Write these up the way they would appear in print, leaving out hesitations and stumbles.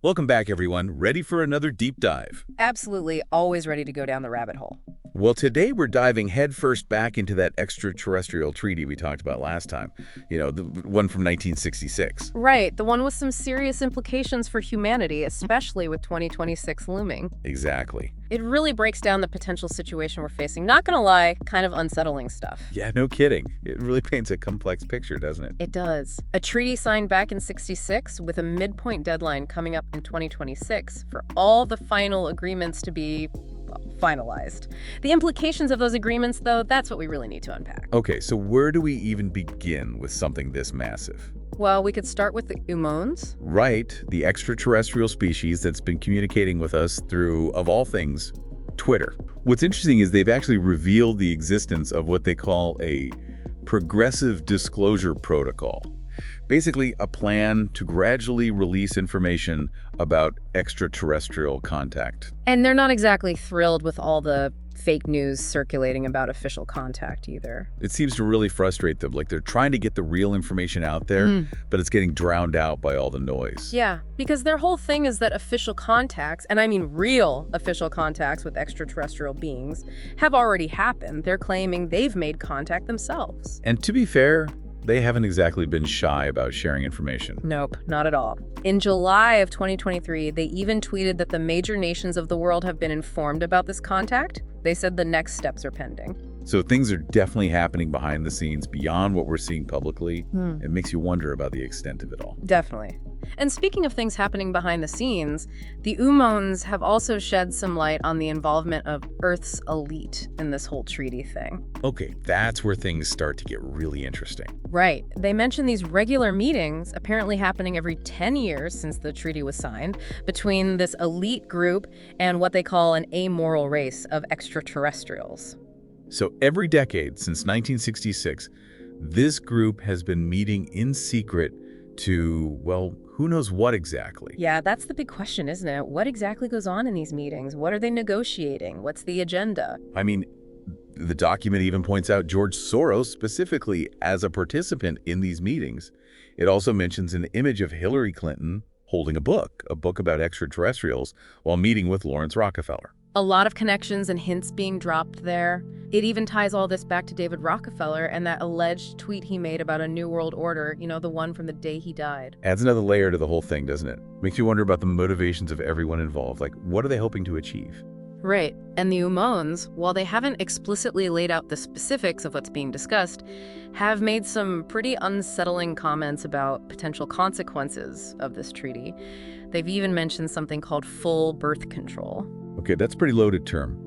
Welcome back, everyone. Ready for another deep dive? Absolutely, always ready to go down the rabbit hole. Well, today we're diving headfirst back into that extraterrestrial treaty we talked about last time. The one from 1966. Right, the one with some serious implications for humanity, especially with 2026 looming. Exactly. It really breaks down the potential situation we're facing. Not gonna lie, kind of unsettling stuff. Yeah, no kidding. It really paints a complex picture, doesn't it? It does. A treaty signed back in '66 with a midpoint deadline coming up in 2026 for all the final agreements to be finalized. The implications of those agreements, though, that's what we really need to unpack. Okay, so where do we even begin with something this massive? Well, we could start with the O.O.Ns. Right, the extraterrestrial species that's been communicating with us through, of all things, Twitter. What's interesting is they've actually revealed the existence of what they call a progressive disclosure protocol. Basically, a plan to gradually release information about extraterrestrial contact. And they're not exactly thrilled with all the fake news circulating about official contact either. It seems to really frustrate them. Like they're trying to get the real information out there, but it's getting drowned out by all the noise. Yeah, because their whole thing is that official contacts, and I mean real official contacts with extraterrestrial beings, have already happened. They're claiming they've made contact themselves. And to be fair, they haven't exactly been shy about sharing information. Nope, not at all. In July of 2023, they even tweeted that the major nations of the world have been informed about this contact. They said the next steps are pending. So things are definitely happening behind the scenes beyond what we're seeing publicly. It makes you wonder about the extent of it all. Definitely. And speaking of things happening behind the scenes, the O.O.Ns have also shed some light on the involvement of Earth's elite in this whole treaty thing. Okay, that's where things start to get really interesting. Right. They mention these regular meetings, apparently happening every 10 years since the treaty was signed, between this elite group and what they call an amoral race of extraterrestrials. So every decade since 1966, this group has been meeting in secret to, well, who knows what exactly? Yeah, that's the big question, isn't it? What exactly goes on in these meetings? What are they negotiating? What's the agenda? I mean, the document even points out George Soros specifically as a participant in these meetings. It also mentions an image of Hillary Clinton holding a book about extraterrestrials while meeting with Lawrence Rockefeller. A lot of connections and hints being dropped there. It even ties all this back to David Rockefeller and that alleged tweet he made about a new world order, the one from the day he died. Adds another layer to the whole thing, doesn't it? Makes you wonder about the motivations of everyone involved. Like, what are they hoping to achieve? Right. And the O.O.Ns, while they haven't explicitly laid out the specifics of what's being discussed, have made some pretty unsettling comments about potential consequences of this treaty. They've even mentioned something called full birth control. Okay, that's a pretty loaded term.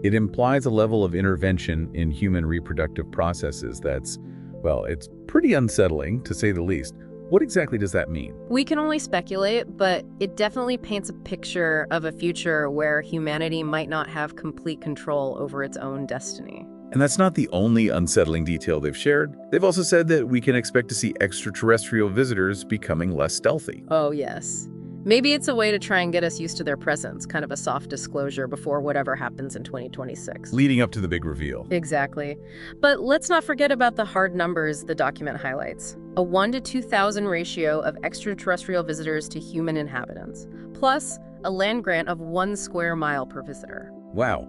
It implies a level of intervention in human reproductive processes that's, well, it's pretty unsettling, to say the least. What exactly does that mean? We can only speculate, but it definitely paints a picture of a future where humanity might not have complete control over its own destiny. And that's not the only unsettling detail they've shared. They've also said that we can expect to see extraterrestrial visitors becoming less stealthy. Oh, yes. Maybe it's a way to try and get us used to their presence, kind of a soft disclosure before whatever happens in 2026. Leading up to the big reveal. Exactly. But let's not forget about the hard numbers the document highlights. A 1 to 2,000 ratio of extraterrestrial visitors to human inhabitants, plus a land grant of 1 square mile per visitor. Wow.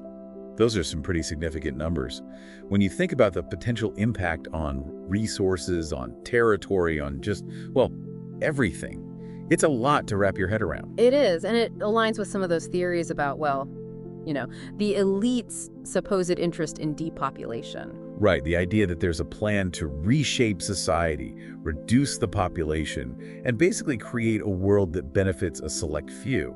Those are some pretty significant numbers. When you think about the potential impact on resources, on territory, on just, well, everything. It's a lot to wrap your head around. It is, and it aligns with some of those theories about, the elite's supposed interest in depopulation. Right, the idea that there's a plan to reshape society, reduce the population, and basically create a world that benefits a select few.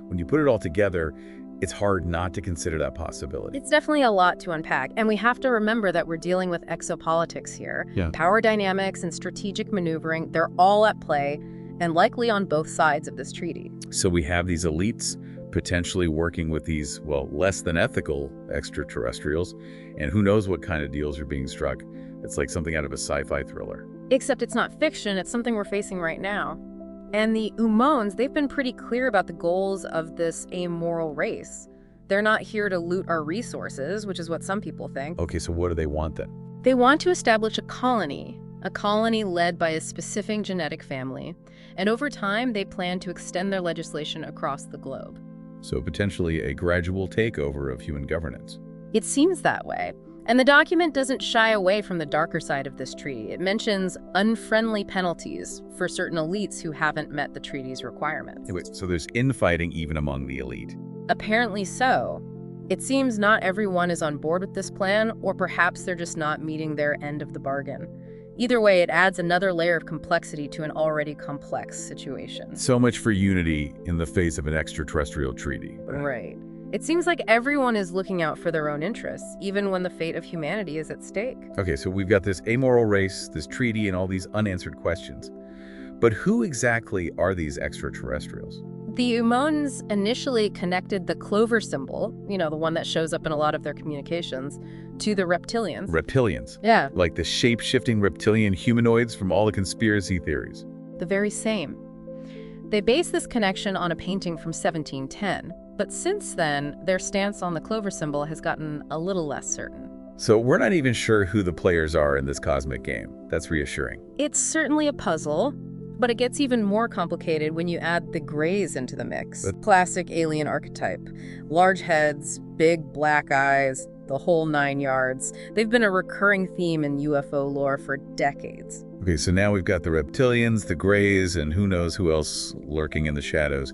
When you put it all together, it's hard not to consider that possibility. It's definitely a lot to unpack, and we have to remember that we're dealing with exopolitics here. Yeah. Power dynamics and strategic maneuvering, they're all at play, and likely on both sides of this treaty. So we have these elites potentially working with these, well, less than ethical extraterrestrials, and who knows what kind of deals are being struck. It's like something out of a sci-fi thriller. Except it's not fiction, it's something we're facing right now. And the O.O.Ns, they've been pretty clear about the goals of this amoral race. They're not here to loot our resources, which is what some people think. Okay, so what do they want then? They want to establish a colony a colony led by a specific genetic family, and over time they plan to extend their legislation across the globe. So potentially a gradual takeover of human governance. It seems that way. And the document doesn't shy away from the darker side of this treaty. It mentions unfriendly penalties for certain elites who haven't met the treaty's requirements. Wait, so there's infighting even among the elite? Apparently so. It seems not everyone is on board with this plan, or perhaps they're just not meeting their end of the bargain. Either way, it adds another layer of complexity to an already complex situation. So much for unity in the face of an extraterrestrial treaty. Right. It seems like everyone is looking out for their own interests, even when the fate of humanity is at stake. Okay, so we've got this amoral race, this treaty, and all these unanswered questions. But who exactly are these extraterrestrials? The O.O.N initially connected the clover symbol, the one that shows up in a lot of their communications, to the reptilians. Reptilians? Yeah. Like the shape-shifting reptilian humanoids from all the conspiracy theories. The very same. They base this connection on a painting from 1710, but since then, their stance on the clover symbol has gotten a little less certain. So we're not even sure who the players are in this cosmic game. That's reassuring. It's certainly a puzzle, but it gets even more complicated when you add the Greys into the mix. Classic alien archetype. Large heads, big black eyes, the whole 9 yards. They've been a recurring theme in UFO lore for decades. Okay, so now we've got the reptilians, the Greys, and who knows who else lurking in the shadows.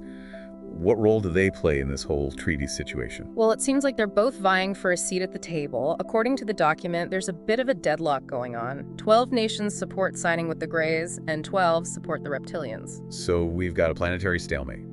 What role do they play in this whole treaty situation? Well, it seems like they're both vying for a seat at the table. According to the document, there's a bit of a deadlock going on. 12 nations support signing with the Greys, and 12 support the reptilians. So we've got a planetary stalemate.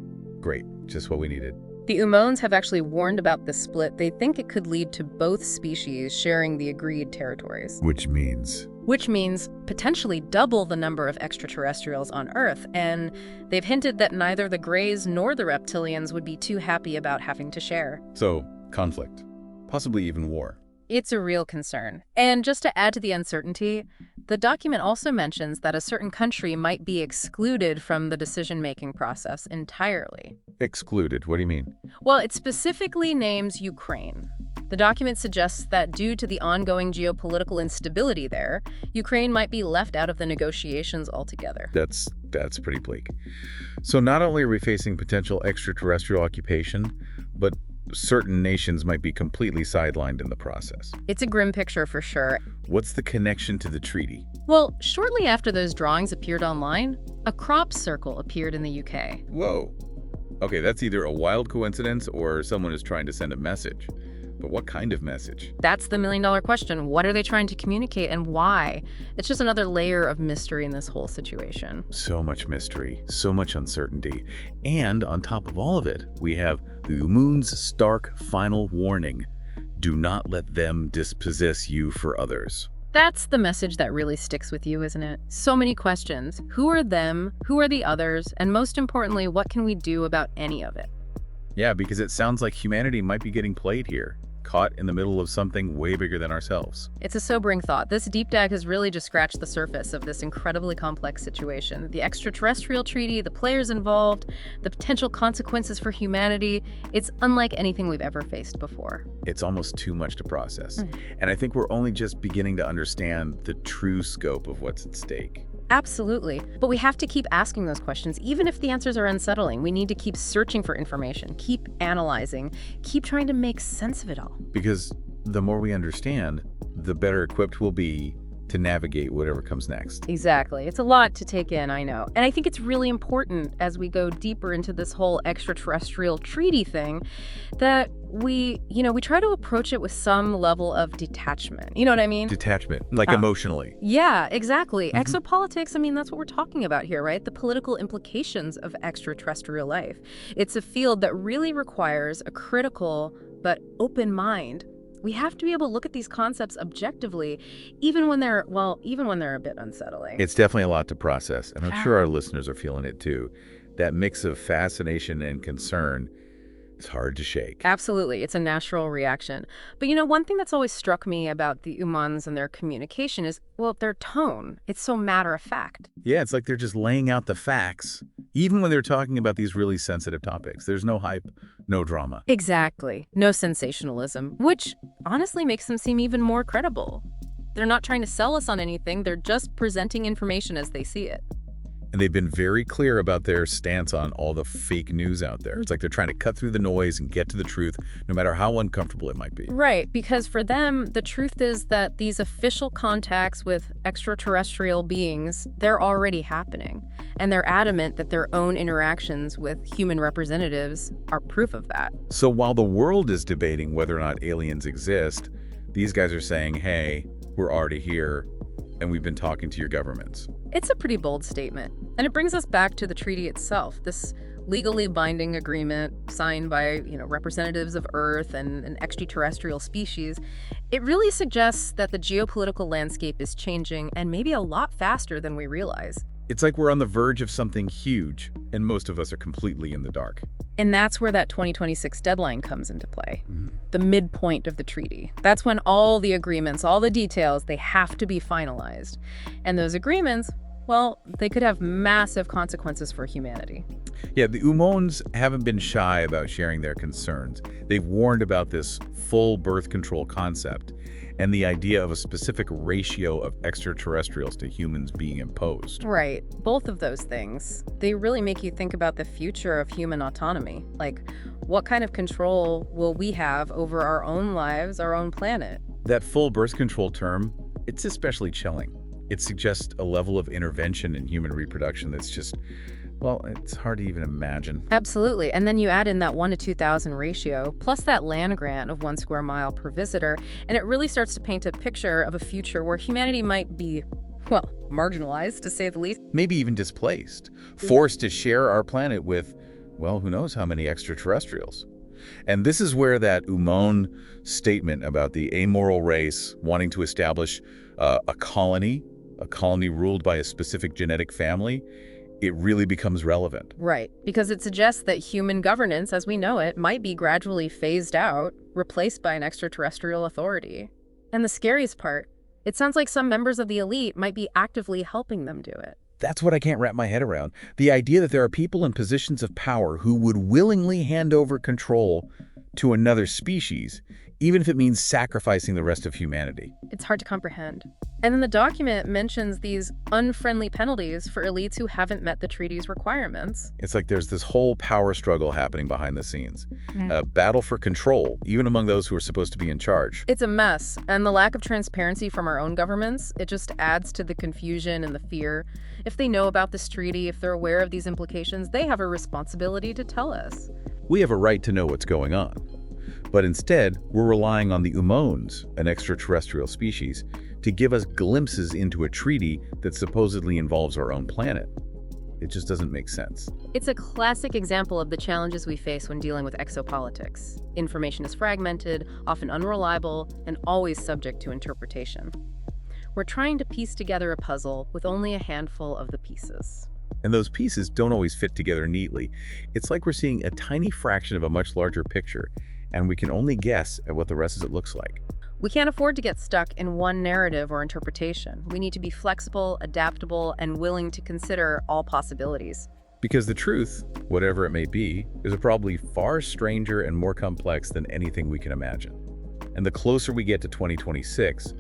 Great, just what we needed. The O.O.N have actually warned about this split. They think it could lead to both species sharing the agreed territories. Which means potentially double the number of extraterrestrials on Earth, and they've hinted that neither the Greys nor the reptilians would be too happy about having to share. So, conflict. Possibly even war. It's a real concern. And just to add to the uncertainty, the document also mentions that a certain country might be excluded from the decision-making process entirely. Excluded? What do you mean? Well, it specifically names Ukraine. The document suggests that due to the ongoing geopolitical instability there, Ukraine might be left out of the negotiations altogether. That's pretty bleak. So not only are we facing potential extraterrestrial occupation, but certain nations might be completely sidelined in the process. It's a grim picture for sure. What's the connection to the treaty? Well, shortly after those drawings appeared online, a crop circle appeared in the UK. Whoa. Okay, that's either a wild coincidence or someone is trying to send a message. But what kind of message? That's the million-dollar question. What are they trying to communicate and why? It's just another layer of mystery in this whole situation. So much mystery, so much uncertainty. And on top of all of it, we have the O.O.N's stark final warning. Do not let them dispossess you for others. That's the message that really sticks with you, isn't it? So many questions. Who are them? Who are the others? And most importantly, what can we do about any of it? Yeah, because it sounds like humanity might be getting played here, caught in the middle of something way bigger than ourselves. It's a sobering thought. This deep dive has really just scratched the surface of this incredibly complex situation. The extraterrestrial treaty, the players involved, the potential consequences for humanity. It's unlike anything we've ever faced before. It's almost too much to process. And I think we're only just beginning to understand the true scope of what's at stake. Absolutely. But we have to keep asking those questions, even if the answers are unsettling. We need to keep searching for information, keep analyzing, keep trying to make sense of it all. Because the more we understand, the better equipped we'll be to navigate whatever comes next. Exactly. It's a lot to take in, I know. And I think it's really important as we go deeper into this whole extraterrestrial treaty thing that we try to approach it with some level of detachment. You know what I mean? Detachment, like emotionally. Yeah, exactly. Exopolitics, I mean, that's what we're talking about here, right? The political implications of extraterrestrial life. It's a field that really requires a critical but open mind. We have to be able to look at these concepts objectively, even when they're a bit unsettling. It's definitely a lot to process, and I'm sure our listeners are feeling it too. That mix of fascination and concern is hard to shake. Absolutely. It's a natural reaction. But one thing that's always struck me about the O.O.N and their communication is, their tone. It's so matter-of-fact. Yeah, it's like they're just laying out the facts, even when they're talking about these really sensitive topics. There's no hype, no drama. Exactly. No sensationalism, which honestly makes them seem even more credible. They're not trying to sell us on anything, they're just presenting information as they see it. And they've been very clear about their stance on all the fake news out there. It's like they're trying to cut through the noise and get to the truth, no matter how uncomfortable it might be. Right, because for them, the truth is that these official contacts with extraterrestrial beings, they're already happening. And they're adamant that their own interactions with human representatives are proof of that. So while the world is debating whether or not aliens exist, these guys are saying, hey, we're already here, and we've been talking to your governments. It's a pretty bold statement, and it brings us back to the treaty itself, this legally binding agreement signed by, representatives of Earth and an extraterrestrial species. It really suggests that the geopolitical landscape is changing, and maybe a lot faster than we realize. It's like we're on the verge of something huge, and most of us are completely in the dark. And that's where that 2026 deadline comes into play, the midpoint of the treaty. That's when all the agreements, all the details, they have to be finalized. And those agreements, well, they could have massive consequences for humanity. Yeah, the O.O.Ns haven't been shy about sharing their concerns. They've warned about this full birth control concept and the idea of a specific ratio of extraterrestrials to humans being imposed. Right. Both of those things, they really make you think about the future of human autonomy. Like, what kind of control will we have over our own lives, our own planet? That full birth control term, it's especially chilling. It suggests a level of intervention in human reproduction that's just, well, it's hard to even imagine. Absolutely. And then you add in that 1 to 2,000 ratio, plus that land grant of 1 square mile per visitor, and it really starts to paint a picture of a future where humanity might be, well, marginalized, to say the least. Maybe even displaced, forced to share our planet with, well, who knows how many extraterrestrials. And this is where that O.O.N statement about the amoral race wanting to establish a colony ruled by a specific genetic family, it really becomes relevant. Right, because it suggests that human governance, as we know it, might be gradually phased out, replaced by an extraterrestrial authority. And the scariest part, it sounds like some members of the elite might be actively helping them do it. That's what I can't wrap my head around. The idea that there are people in positions of power who would willingly hand over control to another species, even if it means sacrificing the rest of humanity. It's hard to comprehend. And then the document mentions these unfriendly penalties for elites who haven't met the treaty's requirements. It's like there's this whole power struggle happening behind the scenes. A battle for control, even among those who are supposed to be in charge. It's a mess, and the lack of transparency from our own governments, it just adds to the confusion and the fear. If they know about this treaty, if they're aware of these implications, they have a responsibility to tell us. We have a right to know what's going on. But instead, we're relying on the O.O.Ns, an extraterrestrial species, to give us glimpses into a treaty that supposedly involves our own planet. It just doesn't make sense. It's a classic example of the challenges we face when dealing with exopolitics. Information is fragmented, often unreliable, and always subject to interpretation. We're trying to piece together a puzzle with only a handful of the pieces. And those pieces don't always fit together neatly. It's like we're seeing a tiny fraction of a much larger picture, and we can only guess at what the rest of it looks like. We can't afford to get stuck in one narrative or interpretation. We need to be flexible, adaptable, and willing to consider all possibilities. Because the truth, whatever it may be, is probably far stranger and more complex than anything we can imagine. And the closer we get to 2026,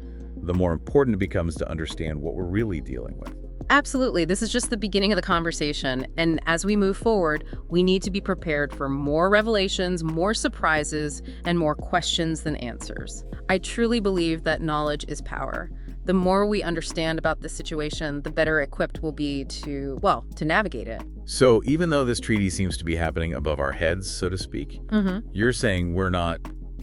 the more important it becomes to understand what we're really dealing with. Absolutely. This is just the beginning of the conversation. And as we move forward, we need to be prepared for more revelations, more surprises, and more questions than answers. I truly believe that knowledge is power. The more we understand about the situation, the better equipped we'll be to navigate it. So even though this treaty seems to be happening above our heads, so to speak, you're saying we're not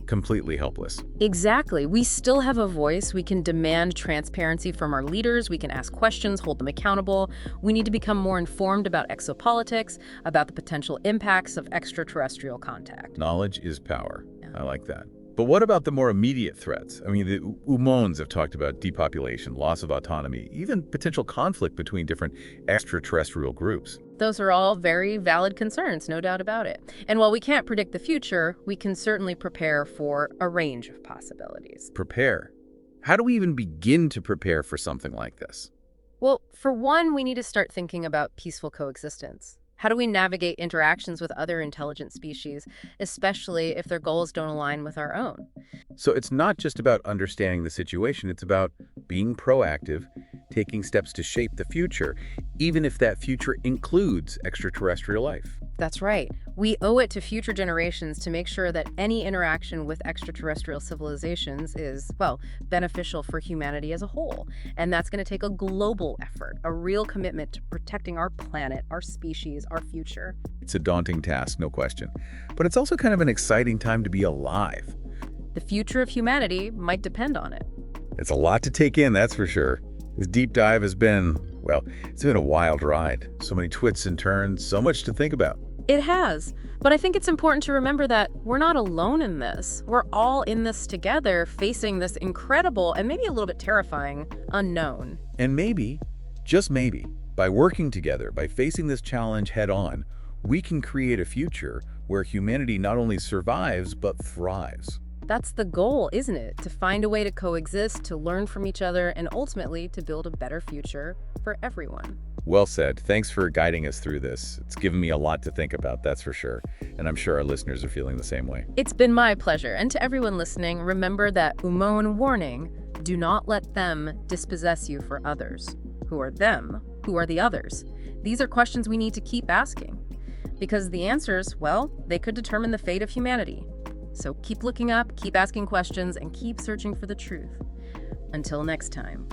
completely helpless. Exactly. We still have a voice. We can demand transparency from our leaders. We can ask questions, hold them accountable. We need to become more informed about exopolitics, about the potential impacts of extraterrestrial contact. Knowledge is power. Yeah. I like that. But what about the more immediate threats? I mean, the O.O.Ns have talked about depopulation, loss of autonomy, even potential conflict between different extraterrestrial groups. Those are all very valid concerns, no doubt about it. And while we can't predict the future, we can certainly prepare for a range of possibilities. Prepare? How do we even begin to prepare for something like this? Well, for one, we need to start thinking about peaceful coexistence. How do we navigate interactions with other intelligent species, especially if their goals don't align with our own? So it's not just about understanding the situation, it's about being proactive, taking steps to shape the future, even if that future includes extraterrestrial life. That's right. We owe it to future generations to make sure that any interaction with extraterrestrial civilizations is, well, beneficial for humanity as a whole. And that's going to take a global effort, a real commitment to protecting our planet, our species, our future. It's a daunting task, no question. But it's also kind of an exciting time to be alive. The future of humanity might depend on it. It's a lot to take in, that's for sure. This deep dive has been, well, it's been a wild ride. So many twists and turns, so much to think about. It has. But I think it's important to remember that we're not alone in this. We're all in this together, facing this incredible and maybe a little bit terrifying unknown. And maybe, just maybe, by working together, by facing this challenge head on, we can create a future where humanity not only survives, but thrives. That's the goal, isn't it? To find a way to coexist, to learn from each other, and ultimately to build a better future for everyone. Well said. Thanks for guiding us through this. It's given me a lot to think about, that's for sure. And I'm sure our listeners are feeling the same way. It's been my pleasure. And to everyone listening, remember that O.O.N warning, do not let them dispossess you for others. Who are them? Who are the others? These are questions we need to keep asking. Because the answers, well, they could determine the fate of humanity. So keep looking up, keep asking questions, and keep searching for the truth. Until next time.